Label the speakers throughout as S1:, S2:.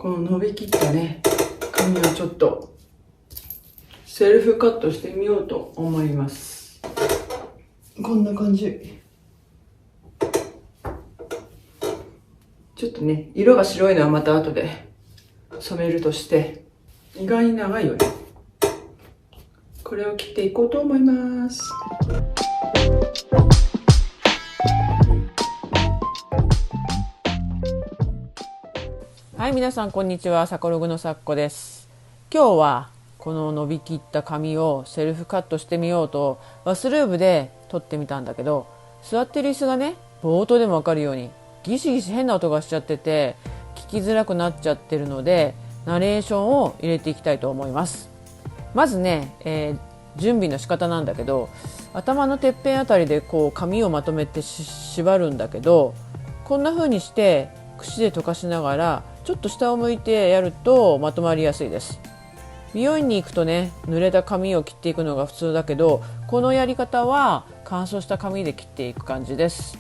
S1: この伸びきったね、髪をちょっとセルフカットしてみようと思います。こんな感じ。ちょっとね、色が白いのはまた後で染めるとして、意外に長いよね。これを切っていこうと思います。はい、皆さんこんにちは。サコログのさっこです。今日はこの伸びきった髪をセルフカットしてみようとバスルームで撮ってみたんだけど、座ってる椅子がね、冒頭でもわかるようにギシギシ変な音がしちゃってて聞きづらくなっちゃってるので、ナレーションを入れていきたいと思います。まずね、準備の仕方なんだけど、頭のてっぺんあたりでこう髪をまとめて縛るんだけど、こんな風にして櫛で溶かしながらちょっと下を向いてやるとまとまりやすいです。美容院に行くとね、濡れた髪を切っていくのが普通だけど、このやり方は乾燥した髪で切っていく感じです。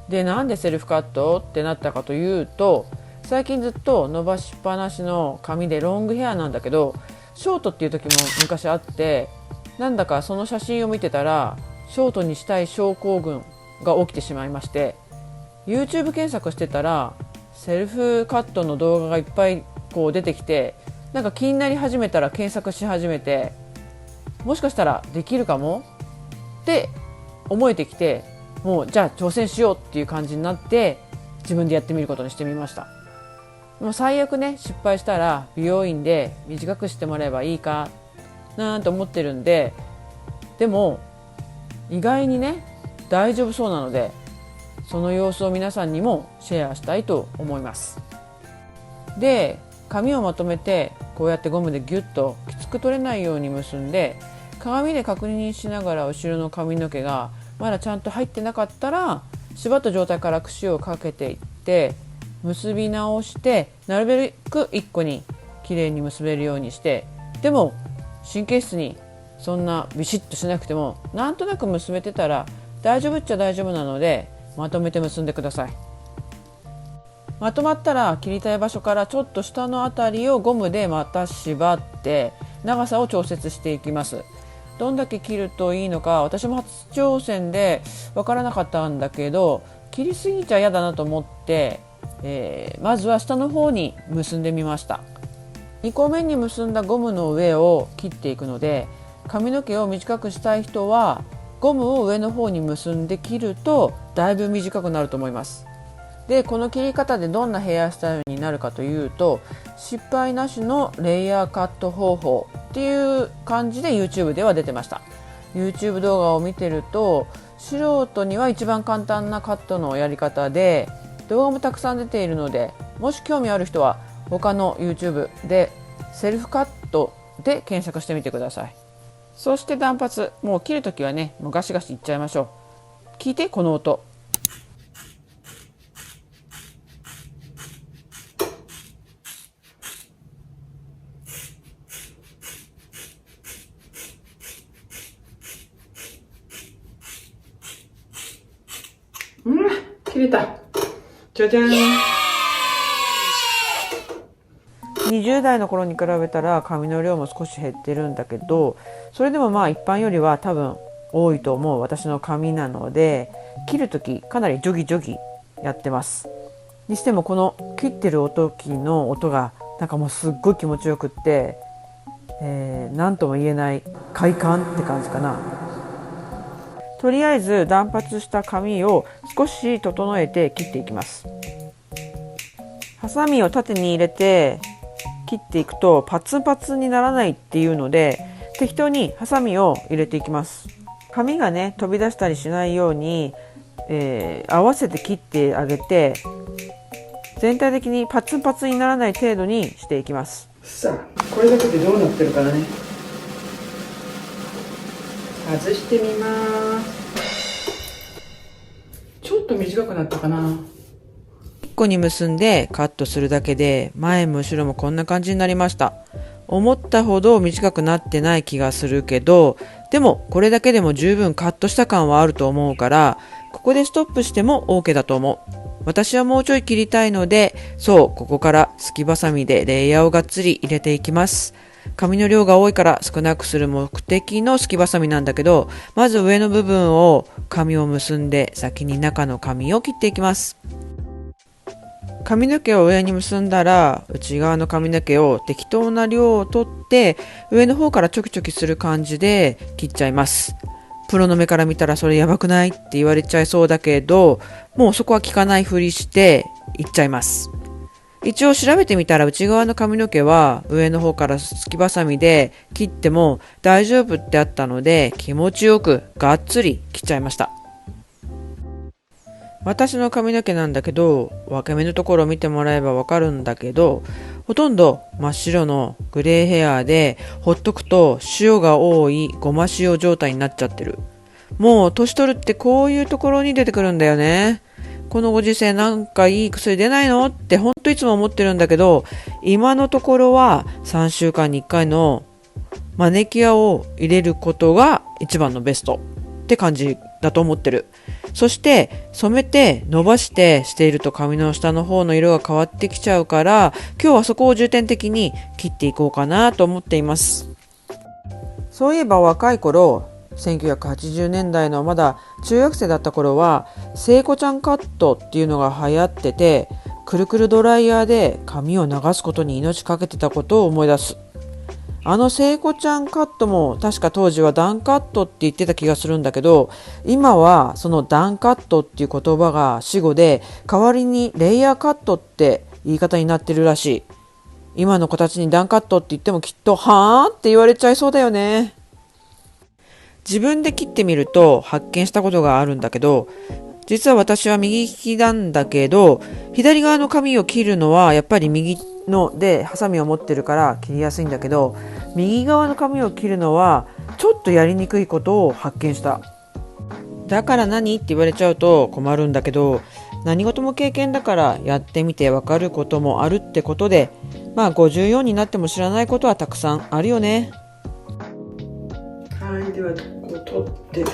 S1: で、なんでセルフカットってなったかというと、最近ずっと伸ばしっぱなしの髪でロングヘアなんだけど、ショートっていう時も昔あって、なんだかその写真を見てたらショートにしたい症候群が起きてしまいまして、 YouTube 検索してたらセルフカットの動画がいっぱいこう出てきて、なんか気になり始めたら検索し始めて、もしかしたらできるかもって思えてきて、もうじゃあ挑戦しようっていう感じになって自分でやってみることにしてみました。もう最悪ね、失敗したら美容院で短くしてもらえばいいかなんて思ってるんで、でも意外にね大丈夫そうなので、その様子を皆さんにもシェアしたいと思います。で、髪をまとめてこうやってゴムでギュッときつく取れないように結んで、鏡で確認しながら後ろの髪の毛がまだちゃんと入ってなかったら、縛った状態から櫛をかけていって結び直して、なるべく1個にきれいに結べるようにして、でも神経質にそんなビシッとしなくてもなんとなく結べてたら大丈夫っちゃ大丈夫なので、まとめて結んでください。まとまったら切りたい場所からちょっと下のあたりをゴムでまた縛って長さを調節していきます。どんだけ切るといいのか私も初挑戦で分からなかったんだけど、切りすぎちゃ嫌だなと思って、まずは下の方に結んでみました。2個目に結んだゴムの上を切っていくので、髪の毛を短くしたい人はゴムを上の方に結んで切るとだいぶ短くなると思います。で、この切り方でどんなヘアスタイルになるかというと、失敗なしのレイヤーカット方法っていう感じで YouTube では出てました。 YouTube 動画を見てると、素人には一番簡単なカットのやり方で動画もたくさん出ているので、もし興味ある人は他の YouTube でセルフカットで検索してみてください。そして断髪、もう切るときはね、もうガシガシいっちゃいましょう。聞いて、この音。切れた。じゃじゃーん。20代の頃に比べたら髪の量も少し減ってるんだけど、それでもまあ一般よりは多分多いと思う私の髪なので、切るときかなりジョギジョギやってます。にしてもこの切ってる時の音がなんかもうすっごい気持ちよくって、なんとも言えない快感って感じかな。とりあえず断髪した髪を少し整えて切っていきます。ハサミを縦に入れて切っていくとパツンパツンにならないっていうので、適当にハサミを入れていきます。髪がね飛び出したりしないように、合わせて切ってあげて、全体的にパツンパツンにならない程度にしていきます。さあ、これだけでどうなってるからね、外してみます。ちょっと短くなったかな。1個に結んでカットするだけで前も後ろもこんな感じになりました。思ったほど短くなってない気がするけど、でもこれだけでも十分カットした感はあると思うから、ここでストップしても OK だと思う。私はもうちょい切りたいので、そう、ここからすきばさみでレイヤーをがっつり入れていきます。紙の量が多いから少なくする目的のすきばさみなんだけど、まず上の部分を紙を結んで先に中の紙を切っていきます。髪の毛を上に結んだら内側の髪の毛を適当な量を取って上の方からチョキチョキする感じで切っちゃいます。プロの目から見たらそれやばくないって言われちゃいそうだけど、もうそこは聞かないふりしていっちゃいます。一応調べてみたら内側の髪の毛は上の方からすきばさみで切っても大丈夫ってあったので、気持ちよくがっつり切っちゃいました。私の髪の毛なんだけど、分け目のところを見てもらえばわかるんだけど、ほとんど真っ白のグレーヘアで、ほっとくと塩が多いごま塩状態になっちゃってる。もう年取るってこういうところに出てくるんだよね。このご時世なんかいい薬出ないのってほんといつも思ってるんだけど、今のところは3週間に1回のマネキュアを入れることが一番のベストって感じだと思ってる。そして染めて伸ばしてしていると髪の下の方の色が変わってきちゃうから、今日はそこを重点的に切っていこうかなと思っています。そういえば若い頃、1980年代のまだ中学生だった頃は聖子ちゃんカットっていうのが流行ってて、くるくるドライヤーで髪を流すことに命かけてたことを思い出す。あの聖子ちゃんカットも確か当時はダンカットって言ってた気がするんだけど、今はそのダンカットっていう言葉が死語で、代わりにレイヤーカットって言い方になってるらしい。今の子たちにダンカットって言ってもきっとはぁって言われちゃいそうだよね。自分で切ってみると発見したことがあるんだけど、実は私は右利きなんだけど、左側の髪を切るのはやっぱり右のでハサミを持ってるから切りやすいんだけど、右側の髪を切るのはちょっとやりにくいことを発見した。だから何って言われちゃうと困るんだけど、何事も経験だからやってみてわかることもあるってことで、まあ54になっても知らないことはたくさんあるよね。はい、ではここを取って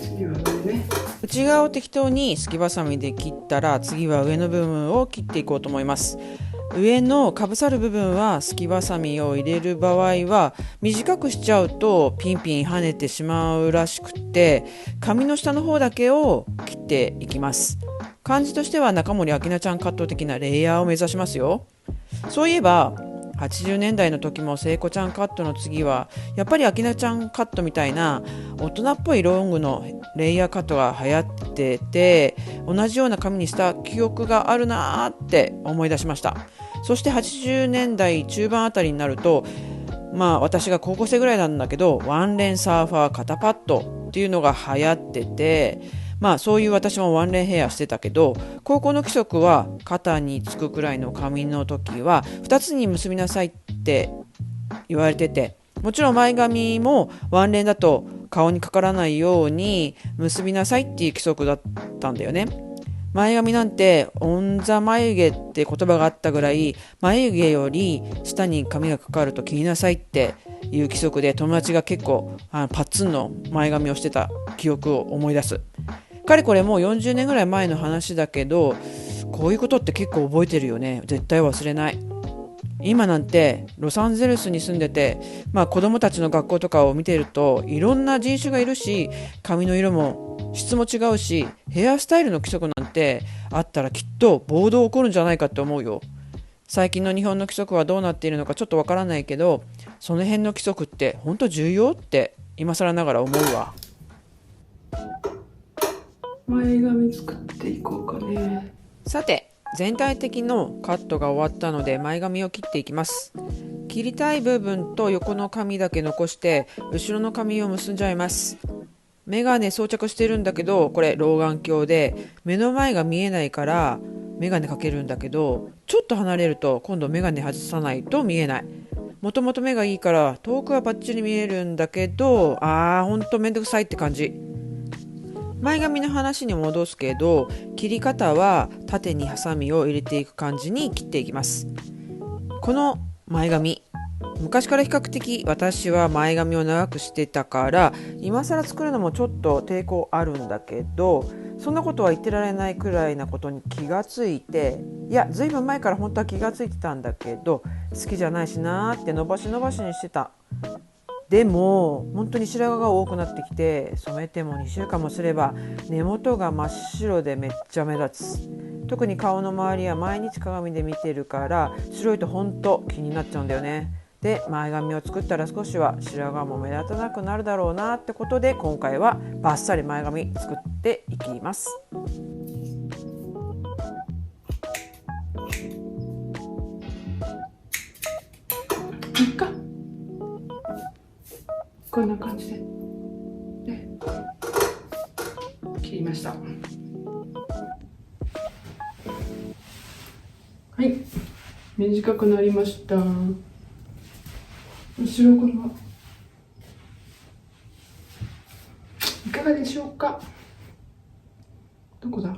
S1: 次は上ね。内側を適当にすきばさみで切ったら、次は上の部分を切っていこうと思います。上のかぶさる部分はすきばさみを入れる場合は短くしちゃうとピンピン跳ねてしまうらしくて、髪の下の方だけを切っていきます。感じとしては中森明菜ちゃんカット的なレイヤーを目指しますよ。そういえば80年代の時も聖子ちゃんカットの次はやっぱり明菜ちゃんカットみたいな大人っぽいロングのレイヤーカットが流行ってて、同じような髪にした記憶があるなーって思い出しました。そして80年代中盤あたりになると、私が高校生ぐらいなんだけど、ワンレンサーファー肩パッドっていうのが流行ってて、そういう私もワンレンヘアしてたけど、高校の規則は肩につくくらいの髪の時は2つに結びなさいって言われてて、もちろん前髪もワンレンだと顔にかからないように結びなさいっていう規則だったんだよね。前髪なんてオンザ眉毛って言葉があったぐらい、眉毛より下に髪がかかると切りなさいっていう規則で、友達が結構パッツンの前髪をしてた記憶を思い出す。かれこれもう40年ぐらい前の話だけど、こういうことって結構覚えてるよね。絶対忘れない。今なんてロサンゼルスに住んでて、子供たちの学校とかを見てるといろんな人種がいるし、髪の色も質も違うし、ヘアスタイルの規則なんてあったらきっと暴動起こるんじゃないかって思うよ。最近の日本の規則はどうなっているのかちょっとわからないけど、その辺の規則って本当重要って今更ながら思うわ。前髪作っていこうかね。さて、全体的のカットが終わったので前髪を切っていきます。切りたい部分と横の髪だけ残して後ろの髪を結んじゃいます。メガネ装着してるんだけど、これ老眼鏡で目の前が見えないからメガネかけるんだけど、ちょっと離れると今度メガネ外さないと見えない。もともと目がいいから遠くはバッチリ見えるんだけど、ほんとめんどくさいって感じ。前髪の話に戻すけど、切り方は縦にハサミを入れていく感じに切っていきます。この前髪、昔から比較的私は前髪を長くしてたから今更作るのもちょっと抵抗あるんだけど、そんなことは言ってられないくらいなことに気がついて、いやずいぶん前から本当は気がついてたんだけど好きじゃないしなーって伸ばし伸ばしにしてた。でも本当に白髪が多くなってきて、染めても2週間もすれば根元が真っ白でめっちゃ目立つ。特に顔の周りは毎日鏡で見てるから白いと本当気になっちゃうんだよね。で前髪を作ったら少しは白髪も目立たなくなるだろうなってことで、今回はバッサリ前髪作っていきます。いっか、こんな感じで、切りました。はい、短くなりました。後ろ髪いかがでしょうか。どこだ。